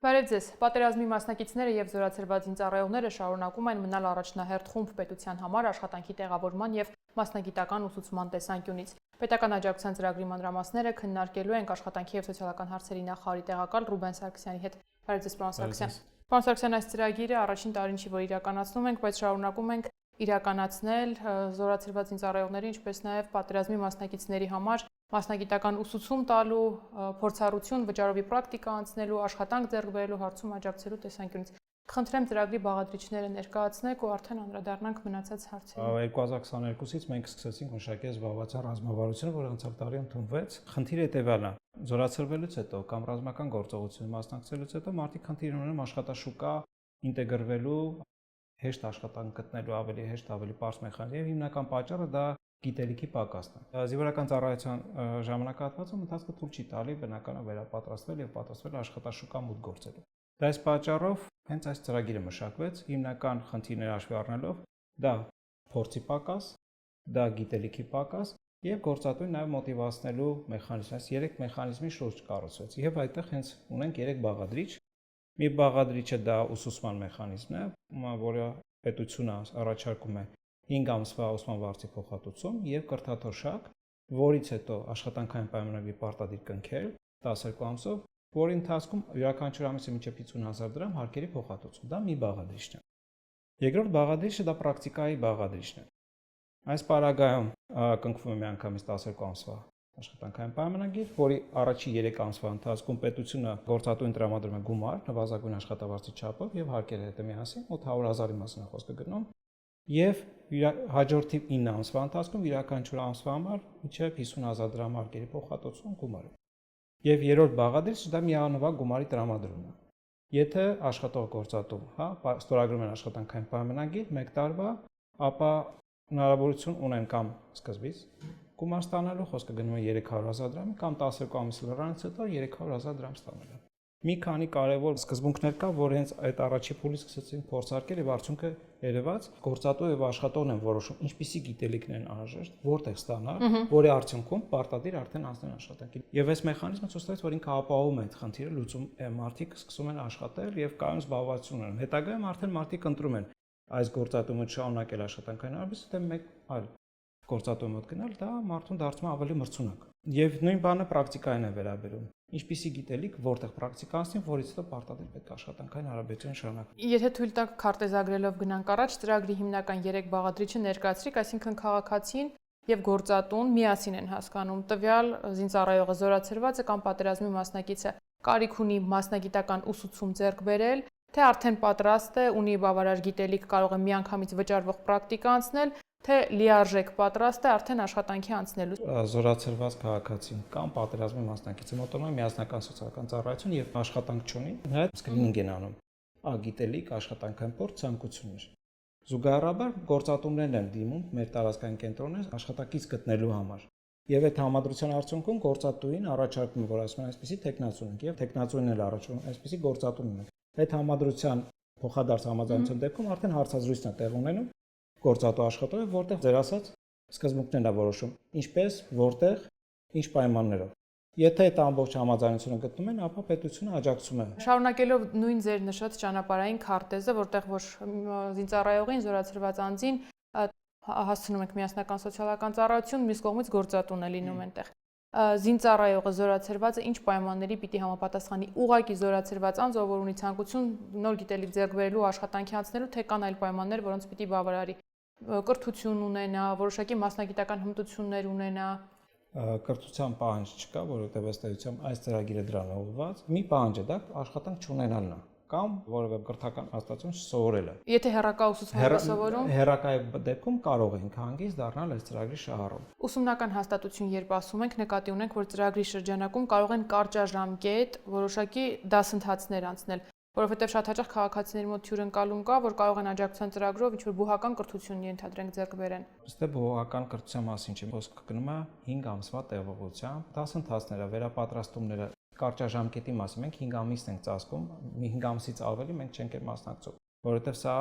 Բարև ձեզ, պատերազմի մասնակիցները և զորացրված զինծառայողները շարունակում են մնալ առաջնահերթ խումբ պետության համար աշխատանքի տեղավորման և մասնագիտական ուսուցման տեսանկյունից։ Պետական աջակցության ծրագրի մանրամասները քննարկելու ենք աշխատանքի և սոցիալական հարցերի նախարարի տեղակալ Ռուբեն Սարգսյանի հետ։ Բարև ձեզ, պարոն Սարգսյան։ Պարոն Սարգսյան, այս ծրագիրը առաջին տարին չի, որ իրականացնում ենք, բայց շարունակում ենք իրականացնել զորացրված զինծառայողների, ինչպես նաև պատերազմի մասնակիցների համար մասնագիտական ուսուցում տալու, փորձառություն, վճարովի պրակտիկա անցնելու, աշխատանք ձեռք բերելու հարցում աջակցելու տեսանկյունից։ Խնդրեմ ծրագրի բաղադրիչները ներկայացնեք ու արդեն անդրադառնանք մնացած հարցերին։ 2022-ից մենք սկսեցինք մշակել զբաղվածության ռազմավարությունը, որը անցյալ տարի ընդունվեց։ Խնդիրը հետևյալն է. զորացրվելուց հետո կամ ռազմական գործողությունների մասնակցելուց հետո մարդիկ խնդիր ունեն աշխատաշուկա ինտեգրվելու, հեշտ աշխատանք գտնելու ավելի հեշտ, ավելի պարզ մեխանիզմ, եւ հիմնական պատճառը դա գիտելիքի պակասն է։ Զինվորական ծառայության ժամանակահատվածում ընթացքը թույլ չի տալի բնականաբար վերապատրաստվել եւ պատրաստվել աշխատաշուկա մուտք գործելու։ Դա այս պատճառով հենց այս ծրագիրը մշակվեց հիմնական խնդիրները հաշվի առնելով, դա փորձի պակաս, դա գիտելիքի պակաս եւ գործատուին նաեւ մոտիվացնելու մեխանիզմ։ Այս երեք մեխանիզմի շուրջ կառուցվեց եւ այդտեղ հենց ունենք երեք բաղադրիչ։ Մի բաղադրիչը դա ուսուցման մեխանիզմն է, որը պետությունը առաջարկում է 5 ամսվա ուսման վարձի փոխհատուցում եւ կրթաթոշակ, որից հետո աշխատանքային պայմանագրի պարտադիր կնքել 12 ամսով, որի ընթացքում յուրաքանչյուր ամիսը մինչև 50,000 դրամ հարկերի փոխհատուցում։ Դա մի բաղադրիչն է։ Երկրորդ բաղադրիչը դա պրակտիկայի բաղադրիչն է։ Այս պարագայում կնքվում է միանգամից 12 ամսվա աշխատանքային պայմանագիր, որի առաջի 3 ամսվա ընթացքում պետությունը գործատուին տրամադրում է գումար նվազագույն աշխատավարձի չափով եւ հարկերը հետը միասին մոտ 100,000-ի մասին է խոսքը գնում եւ հաջորդի 9 ամսվա ընթացքում յուրաքանչյուր ամսվա համար մինչեւ 50,000 դրամ հարկերի փոխհատուցում գումարը։ Եվ երրորդ բաղադրիչը դա միանվագ գումարի տրամադրումն է։ Եթե աշխատող գործատու, ստորագրում են աշխատանքային պայմանագիր 1 տարվա, ապա հնարավորություն ունեն կամ սկզբից գումար ստանալու, խոսքը գնում է 300,000 դրամի կամ 12 ամսի լրանից հետո 300,000 դրամ ստանալու։ Մի քանի կարևոր սկզբունքներ կա, որ հենց այդ առաջի փուլից սկսեցին փորձարկել եւ արդյունքը երևաց, գործատու եւ աշխատողն են որոշում ինչպիսի գիտելիքներ են անհրաժեշտ, որտեղ ստանալ, որի արդյունքում պարտադիր արդեն անցնեն աշխատանքին։ Եվ այս մեխանիզմը ցույց տվեց, որ ինքը ապահովում է այդ խնդիրը, լուծում է, մարդիկ սկսում են աշխատել եւ կայուն զբաղվածություն ունեն։ Հետագայում արդեն մարդիկ ընտրում են այս գործատումը շարունակել աշխատանքային արվեստը, թե մեկ այլ գործատու մոտ գնալ, դա մարդուն դարձնում է ավելի մրցունակ։ Եվ նույն բանը պրակտիկային է վերաբերում։ Ինչպիսի գիտելիք, որտեղ պրակտիկանացին, որից հետո պարտադիր պետք է աշխատանքային հարաբերություն շարունակել։ Եթե թույլ տաք քարտեզագրելով գնանք առաջ, ծրագրի հիմնական 3 բաղադրիչը ներկայացրիք, այսինքն քաղաքացին եւ գործատուն միասին են հասկանում տվյալ զինծառայողը, զորացրվածը կամ պատերազմի մասնակիցը կարիք ունի մասնագիտական ուսուցում ձեռք բերել, թե արդեն պատրաստ է, ունի բավարար գիտելիք, կարող է միանգամից վճարվող պրակտիկա անցնել, թե լիարժեք պատրաստ է արդեն աշխատանքի անցնելու։ Զորացրված քաղաքացին կամ պատերազմի մասնակիցը մոտոնում է միասնական սոցիալական ծառայություն եւ աշխատանք չունի, նրա սկրինինգ են անում։ Գիտելիք, աշխատանքային փորձ, ցանկություններ։ Զուգահեռաբար գործատուներն են դիմում մեր տարածքային կենտրոններ աշխատակից գտնելու համար։ Եվ այդ համադրության արդյունքում գործատուին առաջարկում է, որ ասում են այսպեսի տեխնացու ունենք եւ տեխնացուին էլ առաջարկում այսպեսի գործատու ունենք։ Այդ համադրության փոխադարձ համաձայնության դեպքում արդեն հարցազրույցն է տեղ ունենում գործատու աշխատողը, որտեղ ձեր ասած սկզբունքներն է որոշում, ինչպես, որտեղ, ինչ պայմաններով։ Եթե այդ ամբողջ համաձայնությունը գտնում են, ապա պետությունը աջակցում է։ Շարունակելով նույն ձեր նշած ճանապարհային քարտեզը, որտեղ որ զինծառայողին, զորացրված անձին հասցնում ենք միասնական սոցիալական ծառայություն, մյուս կողմից գործատուն է լինում այնտեղ։ Զինծառայողը, զորացրվածը ինչ պայմանների պիտի համապատասխանի։ Ուղղակի զորացրված անձ, ով ունի ցանկություն նոր գիտելիք ձեռք բերելու, աշխատանքի անցնելու, թե կան այլ պայմաններ, որոնց պիտի բավարարի։ Կրթություն ունենա, որոշակի մասնագիտական հմտություններ ունենա։ Կրթության պահանջ չկա, որովհետև ըստ էության այս ծրագիրը դրան ուղղված։ Մի պահանջ է դա աշխատանք չունենալն է կամ որևէ կրթական հաստատություն չսովորելը։ Եթե հեռակա ուսուցման է սովորում, հեռակայի դեպքում կարող ենք հանգիստ դառնալ այս ծրագրի շահառու։ Ուսումնական հաստատություն երբ ասում ենք, նկատի ունենք, որ ծրագրի շրջանակում կարող են կարճաժամկետ որոշակի դասընթացներ անցնել, որովհետև շատ հաճախ քաղաքացիների մոտ հյուրընկալում կա, որ կարող են աջակցության ծրագրով ինչ-որ բուհական կրթություն ենթադրենք ձեռք բերեն։ Ըստ բուհական կրթության մասին չի խոսքը գնում է 5 ամսվա տևողությամբ, դասընթացները, վերապատրաստումները, կարճաժամկետի մասին մենք 5 ամիս ենք ծածկում, 5 ամսից ավելի մենք չենք մասնակցում, որովհետև սա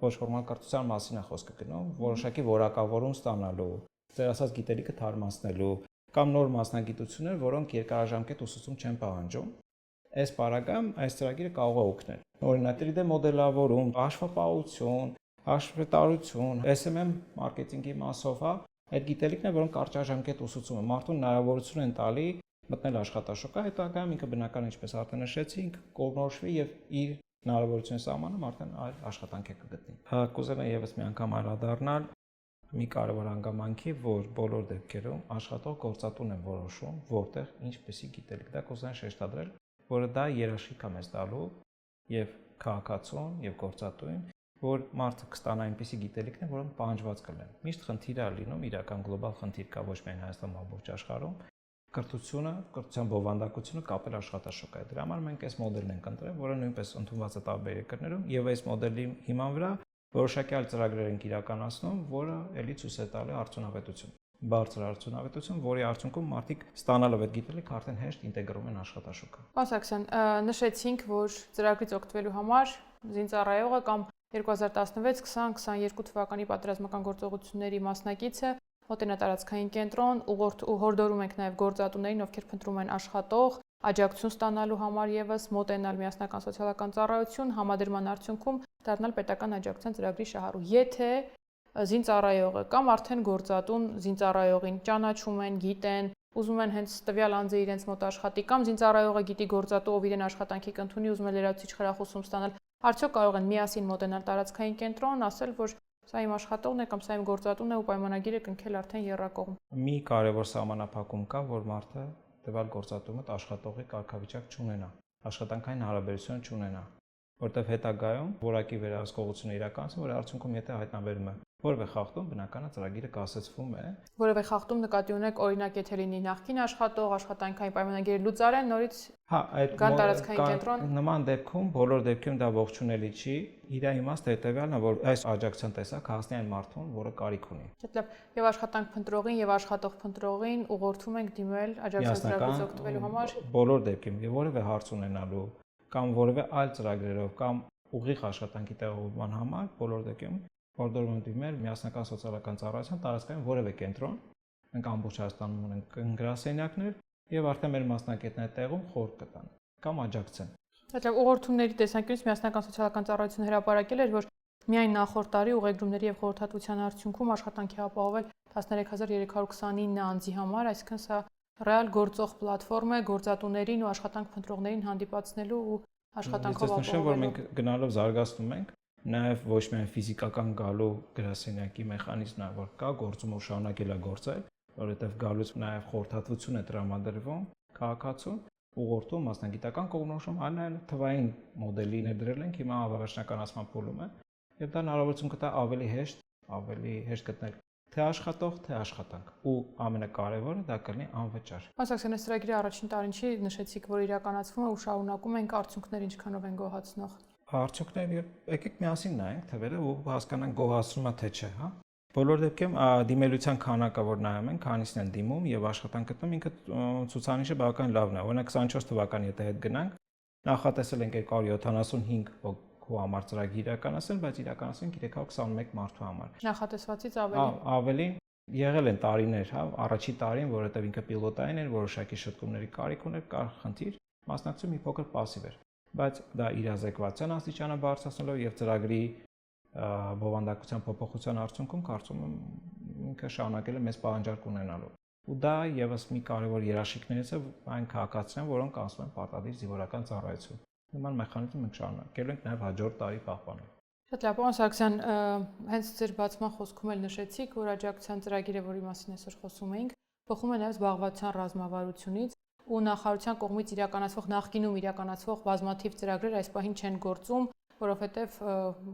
ոչ ֆորմալ կրթության մասին է խոսքը գնում, որոշակի որակավորում ստանալու, ձեր ասած գիտելիքը թարմացնելու կամ նոր մասնագիտություններ, որոնք երկարաժամկետ ուսուցում չեն պահանջում։ այս պարագայում այս ծրագիրը կարող է օգնել։ Օրինակ 3D մոդելավորում, հաշվապահություն, հաշվետարություն, SMM մարքեթինգի մասով, այդ գիտելիքն է, որոնք կարճաժամկետ ուսուցում է, մարդուն հնարավորություն են տալի մտնել աշխատաշուկա, հետագայում ինքը բնական ինչպես արդեն նշեցինք, կողմնորոշվի եւ իր հնարավորությունների սահմանում արդեն այլ աշխատանք է կգտնի։ Կուզենա եւս մի անգամ անդրադառնալ մի կարևոր հանգամանքի, որ բոլոր դեպքերում աշխատող գործատուն է որոշում, որտեղ ինչպեսի գիտելիք դա կուզենա շեշտադրել, որը դա երաշխիք է մեզ տալու եւ քաղաքացուն եւ գործատուին, որ մարդը կստանա այնպիսի գիտելիքներ, որոնք պահանջված կլինեն։ Միշտ խնդիր է լինում, իրական գլոբալ խնդիր կա ոչ միայն Հայաստանում, ամբողջ աշխարհում, կրթությունը, կրթության բովանդակությունը կապել աշխատաշուկայի։ Դրա համար մենք այս մոդելն ենք ընտրել, որը նույնպես ընդունված է տարբեր երկրներում եւ այս մոդելի հիման վրա որոշակի այլ ծրագրեր ենք իրականացնում, որը ելի ցույց է տալի արդյունավետություն։ Բարձր արդյունավետություն, որի արդյունքում մարդիկ ստանալով այդ գիտելիքը արդեն հեշտ ինտեգրում են աշխատաշուկա։ Պարոն Սարգսյան, նշեցինք, որ ծրագրից օգտվելու համար զինծառայողը կամ 2016-2022 թվականի պատերազմական գործողությունների մասնակիցը մոտենատարածքային կենտրոն հորդորում ենք նաև գործատուներին, ովքեր փնտրում են աշխատող, աջակցություն ստանալու համար եւս մոտենալ միասնական սոցիալական ծառայություն, համադրման արդյունքում դառնալ պետական աջակցության ծրագրի շահառու։ Եթե զինծառայողը կամ արդեն գործատուն զինծառայողին ճանաչում են, գիտեն, ուզում են հենց տվյալ անձը իրենց մոտ աշխատի կամ զինծառայողը գիտի գործատու, ով իրեն աշխատանքի կընդունի, ուզում է լրացուցիչ խրախուսում ստանալ, արդյոք կարող են միասին մոտենալ տարածքային կենտրոն, ասել, որ սա իմ աշխատողն է կամ սա իմ գործատունն է ու պայմանագիրը կնքել արդեն եռակողմ։ Մի կարևոր սահմանափակում կա, որ մարդը տվյալ գործատու մոտ աշխատողի կարգավիճակ չունենա, աշխատանքային հարաբերություն չունենա, որտեղ հետագայում որակի վերահսկողությունը իրականացվում, որ արդյունքում եթե հայտնաբերում է որևէ խախտում, բնականը ծրագիրը կասեցվում է։ Որևէ խախտում նկատի ունեք, օրինակ եթե լինի նախկին աշխատող, աշխատանքային պայմանագիրը լուծարեն, նորից այդ կան տարածքային կենտրոն։ Նման դեպքում բոլոր դեպքում դա ողջունելի չի։ Իր իմաստը հետեւյալն է, որ այս աջակցության տեսակ հասնի այն մարդուն, որը կարիք ունի։ Շատ լավ։ Եվ աշխատանք փնտրողին եւ աշխատող փնտրողին ուղղորդում ենք դիմել աջակցության ծրագրից օգտվելու համար։ Բոլոր դեպքում եւ որևէ հարց ունենալու կամ որևէ այլ ծրագրերով կամ ուղիղ աշխատանքի տեղավորման համար բոլոր դեպքում հորդորում ենք դիմել միասնական սոցիալական ծառայության տարածքային որևէ կենտրոն։ Մենք ամբողջ Հայաստանում ունենք գրասենյակներ եւ արդեն մեր մասնակիցները տեղում խորհուրդ կտան կամ աջակցեն։ Շատ լավ, ուղղորդումների տեսանկյունից միասնական սոցիալական ծառայությունը հրապարակել էր, որ միայն նախորդ տարի ուղեգրումների եւ խորհրդատվության արդյունքում աշխատանքի ապահովել 13329 անձի համար, այսինքն սա ռեալ գործող պլատֆորմ է գործատուներին ու աշխատանք փնտրողներին հանդիպացնելու ու աշխատանքով ապահովելու։ Որ մենք գնալով զարգացնում ենք նաև ոչ միայն ֆիզիկական գալու գրասենյակի մեխանիզմն է, որ կա գործում ու շարունակել է գործել, որովհետև գալուց նաև խորհրդատվություն է տրամադրվում քաղաքացուն, ուղղորդում մասնագիտական կողմնորոշում, այլ թվային մոդելի ներդրել ենք, հիմա ավելաշնականացման փուլում է, եւ դա հնարավորություն կտա ավելի հեշտ գտնել թե աշխատող, թե աշխատանք, ու ամենակարևորը դա կլինի անվճար։ Մասնակցության այս ծրագրի առաջին տարին չի նշեցիք, որ իրականացվում է ու շարունակում ենք, արդյունքները ինչքանով են գոհացնող։ Արդյունքները եկեք միասին նայենք թվերը ու հասկանանք գոհացնում է թե չէ, հա։ Բոլոր դեպքերում դիմելության քանակը, որ նայում ենք, քանիսն են դիմում եւ աշխատանք գտնում, ինքը ցուցանիշը բավական լավն է։ Օրինակ 24 թվականի եթե հետ գնանք, նախատեսել ենք 275 հոգու համար ծրագիր իրականացնել, բայց իրականացել ենք 321 մարդու համար։ Նախատեսվածից ավելի։ Ավելի եղել են տարիներ, հա, առաջի տարին, որովհետեւ ինքը պիլոտային էր, որոշակի շտկումների կարիք ուներ, կար խնդիր, մասնակցում մի փոքր пассив էր, բայց դա իրազեկվածության աստիճանը բարձրացնելով եւ ծրագրի բովանդակության փոփոխության արդյունքում կարծում եմ ինքը շարունակել է մեծ պահանջարկ ունենալու։ Ու դա եւս մի կարևոր երաշխիքներից է այն քաղաքացիներն, որոնք անցնում են պարտադիր զինվորական ծառայություն։ Նման մեխանիզմ մենք շարունակելու ենք նաեւ հաջորդ տարի պահպանել։ Շատ լավ, պարոն Սարգսյան, հենց ձեր բացման խոսքում էլ նշեցիք, որ աջակցության ծրագիրը, որի մասին այսօր խոսում էինք, փոխում է նաեւ զբաղվածության ռազմավարությունից ու նախարարության կողմից նախկինում իրականացվող բազմաթիվ ծրագրեր այս պահին չեն գործում, որովհետև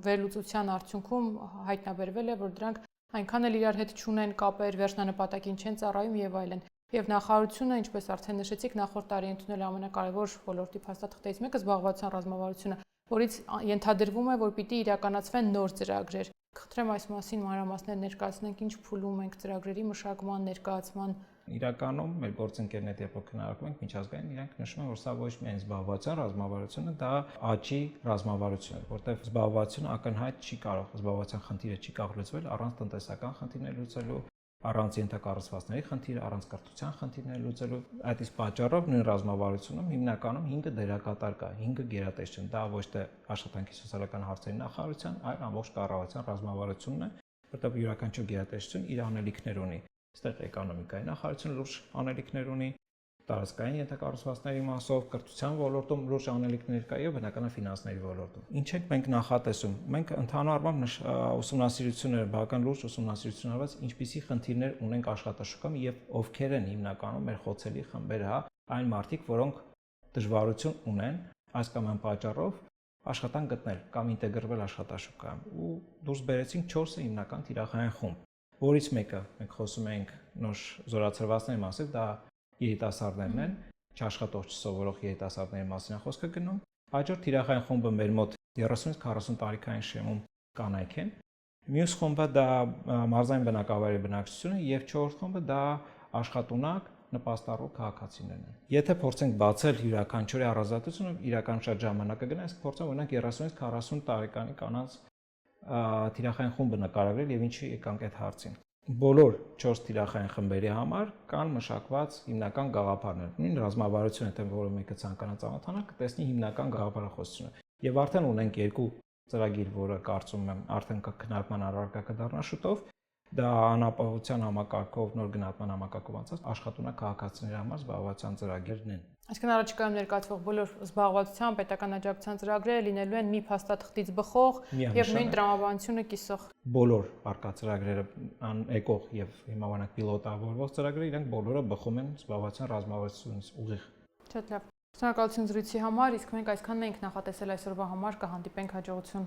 վերլուծության արդյունքում հայտնաբերվել է, որ դրանք այնքան էլ իրար հետ չունեն կապեր, վերջնանպատակին չեն ծառայում եւ այլն։ Եվ նախարարությունը, ինչպես արդեն նշեցիք, նախորդ տարի ընդունել ամենակարևոր ոլորտի փաստաթղթերից մեկը զբաղվածության ռազմավարությունը, որից ենթադրվում է, որ պիտի իրականացվեն նոր ծրագրեր։ Խնդրեմ այս մասին մանրամասներ ներկայացնենք, ինչ փուլում ենք ծրագրերի մշակման, ներկայացման։ Իրականում մեր գործընկերներն երբ քննարկում ենք միջազգային, իրանք նշում են, որ սա ոչ միայն զբաղվածության ռազմավարությունը, դա աճի ռազմավարություն է, որտեղ զբաղվածությունը ակնհայտ չի կարող, զբաղվածության խնդիրը չի կարող լուծվել առանց տնտեսական խնդիրներ լուծելու, առանց ենթակառուցվածքների խնդիր, առանց կրթության խնդիրներ լուծելու։ Այդ իսկ պատճառով նույն ռազմավարությունում հիմնականում 5 դերակատար կա, 5 գերատեսչություն։ Դա ոչ թե աշխատանքի սոցիալական հարցերի նախարարության, այլ ամբողջ կառավարության ռազմավարությունն է, որտեղ յուրաքանչյուր գերատեսչություն իր անելիքներ ունի։ Այստեղ էկոնոմիկայի նախարարությունը լուրջ անելիքներ ունի, տարածքային ենթակառուցվածքների մասով, կրթության ոլորտում լուրջ անելիքներ կա եւ բնականաբար ֆինանսների ոլորտում։ Ինչ ենք մենք նախատեսում։ Մենք ընդհանուր առմամբ ուսումնասիրություններ, բավական լուրջ ուսումնասիրություն արված, ինչպիսի խնդիրներ ունենք աշխատաշուկայում եւ ովքեր են հիմնականում մեր խոցելի խմբերը, այն մարդիկ, որոնք դժվարություն ունեն այս կամ այն պատճառով աշխատանք գտնել կամ ինտեգրվել աշխատաշուկայում։ Ու դուրս բերեցինք 4 հիմնական թիրախային խումբ, որից մեկը մենք խոսում ենք նոր զորացրվածների մասին, դա երիտասարդներն են, չաշխատող չսովորող երիտասարդների մասին է խոսքը գնում։ Հաջորդ թիրախային խումբը մեր մոտ 30-ից 40 տարիքային շեմում կանայք են։ Մյուս խումբը դա մարզային բնակավայրի բնակչությունը եւ 4-րդ խումբը դա աշխատունակ նպաստառու քաղաքացիներն են։ Եթե փորձենք բացել յուրաքանչյուրի առանձնատությունը, իրական շատ ժամանակ կգնա, իսկ փորձենք օրինակ 30-ից 40 տարեկանի կանանց թիրախային խումբը նկարագրել եւ ինչի եկանք այդ հարցին։ Բոլոր 4 թիրախային խմբերի համար կան մշակված հիմնական գաղափարներ։ Նույն ռազմավարությունը, եթե որը մեկը ցանկանա ծանոթանալ, կտեսնի հիմնական գաղափարախոսությունը։ Եվ արդեն ունենք 2 ծրագիր, որը կարծում եմ արդեն քննարկման առարկա կդառնա շուտով։ Դա անապահովության համակարգով, նոր գնահատման համակարգով անցած աշխատունակ քաղաքացիների համար զբաղվածության ծրագիրն են։ Այսինքն առաջիկայում ներկայացվող բոլոր զբաղվածության պետական աջակցության ծրագրերը լինելու են մի փաստաթղթից բխող եւ նույն տրամաբանությունը կիսող։ Բոլոր արկա ծրագրերը եկող եւ հիմա օրինակ պիլոտավորվող ծրագրերը իրենք բոլորը բխում են զբաղվածության ռազմավարությունից ուղիղ։ Շատ լավ։ Շնորհակալություն զրույցի համար, իսկ մենք այսքանն ենք նախատեսել այսօրվա համար, կհանդիպենք հաջողություն։